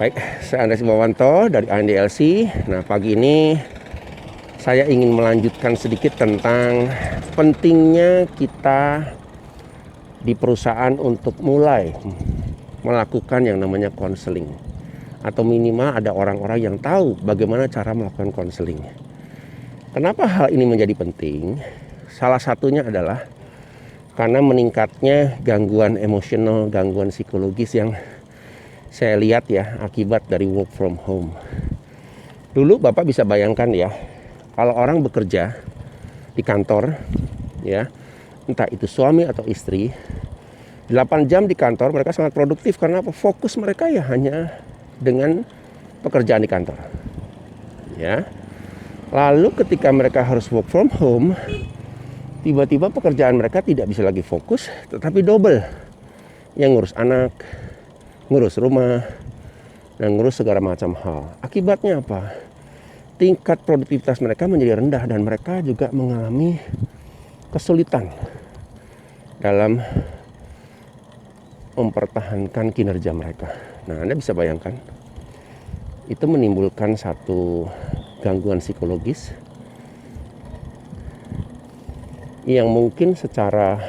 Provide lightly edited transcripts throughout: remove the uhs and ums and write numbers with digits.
Baik, saya Andreas Bawanto dari ANDLC. Nah, pagi ini saya ingin melanjutkan sedikit tentang pentingnya kita di perusahaan untuk mulai melakukan yang namanya konseling. Atau minimal ada orang-orang yang tahu bagaimana cara melakukan konseling. Kenapa hal ini menjadi penting? Salah satunya adalah karena meningkatnya gangguan emosional, gangguan psikologis yang saya lihat ya akibat dari work from home. Dulu Bapak bisa bayangkan ya, kalau orang bekerja di kantor ya, entah itu suami atau istri, 8 jam di kantor mereka sangat produktif karena apa? Fokus mereka ya hanya dengan pekerjaan di kantor. Ya. Lalu ketika mereka harus work from home, tiba-tiba pekerjaan mereka tidak bisa lagi fokus, tetapi double. Yang ngurus anak, ngurus rumah, dan ngurus segala macam hal. Akibatnya apa? Tingkat produktivitas mereka menjadi rendah dan mereka juga mengalami kesulitan dalam mempertahankan kinerja mereka. Nah, Anda bisa bayangkan, itu menimbulkan satu gangguan psikologis yang mungkin secara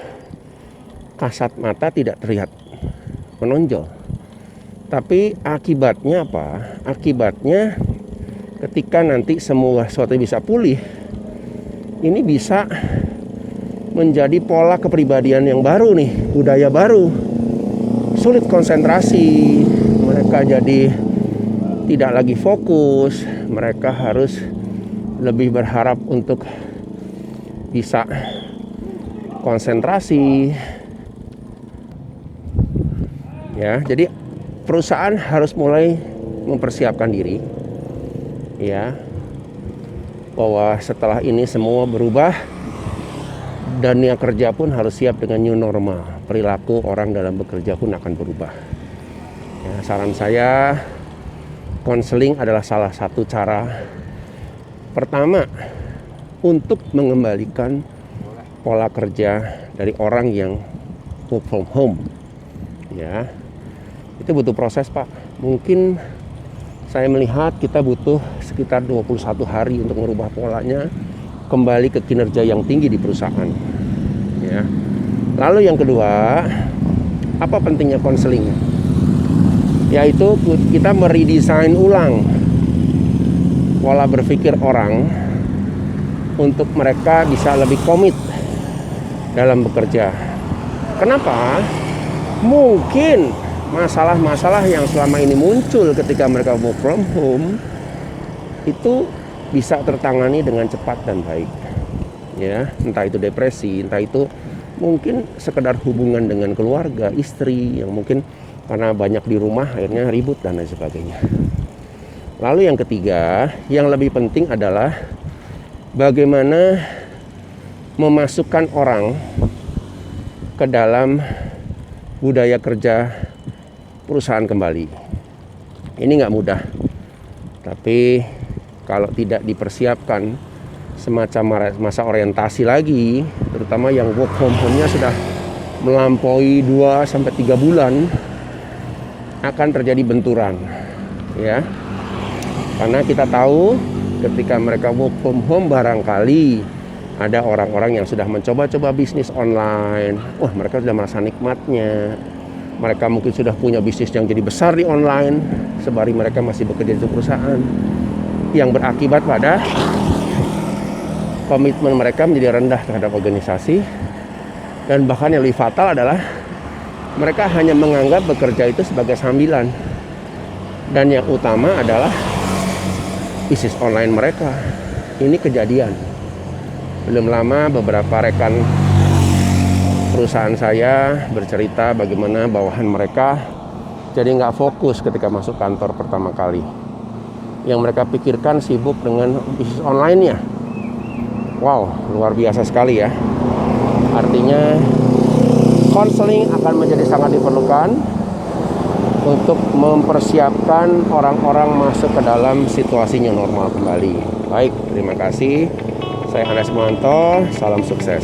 kasat mata tidak terlihat menonjol. Tapi akibatnya apa? Akibatnya ketika nanti semua sesuatu bisa pulih, ini bisa menjadi pola kepribadian yang baru nih, budaya baru. Sulit konsentrasi, mereka jadi tidak lagi fokus, mereka harus lebih berharap untuk bisa konsentrasi. Ya, jadi perusahaan harus mulai mempersiapkan diri ya, bahwa setelah ini semua berubah dan yang kerja pun harus siap dengan new normal. Perilaku orang dalam bekerja pun akan berubah ya. Saran saya, konseling adalah salah satu cara pertama untuk mengembalikan pola kerja dari orang yang work from home ya. Itu butuh proses, Pak. Mungkin saya melihat kita butuh sekitar 21 hari untuk merubah polanya kembali ke kinerja yang tinggi di perusahaan ya. Lalu yang kedua, apa pentingnya konseling? Yaitu kita meredesain ulang pola berpikir orang untuk mereka bisa lebih komit dalam bekerja. Kenapa? Mungkin masalah-masalah yang selama ini muncul ketika mereka work from home itu bisa tertangani dengan cepat dan baik ya. Entah itu depresi, entah itu mungkin sekedar hubungan dengan keluarga, istri yang mungkin karena banyak di rumah akhirnya ribut dan lain sebagainya. Lalu yang ketiga, yang lebih penting adalah bagaimana memasukkan orang ke dalam budaya kerja perusahaan kembali. Ini nggak mudah, tapi kalau tidak dipersiapkan semacam masa orientasi lagi, terutama yang work from home-nya sudah melampaui 2-3 bulan, akan terjadi benturan ya. Karena kita tahu ketika mereka work from home barangkali ada orang-orang yang sudah mencoba-coba bisnis online. Wah, mereka sudah merasa nikmatnya. Mereka mungkin sudah punya bisnis yang jadi besar di online sembari mereka masih bekerja di perusahaan, yang berakibat pada komitmen mereka menjadi rendah terhadap organisasi. Dan bahkan yang lebih fatal adalah mereka hanya menganggap bekerja itu sebagai sambilan, dan yang utama adalah bisnis online mereka. Ini kejadian. Belum lama beberapa rekan perusahaan saya bercerita bagaimana bawahan mereka jadi nggak fokus ketika masuk kantor pertama kali. Yang mereka pikirkan sibuk dengan bisnis online-nya. Wow, luar biasa sekali ya. Artinya konseling akan menjadi sangat diperlukan untuk mempersiapkan orang-orang masuk ke dalam situasinya normal kembali. Baik, terima kasih. Saya Andreas Bawanto, salam sukses.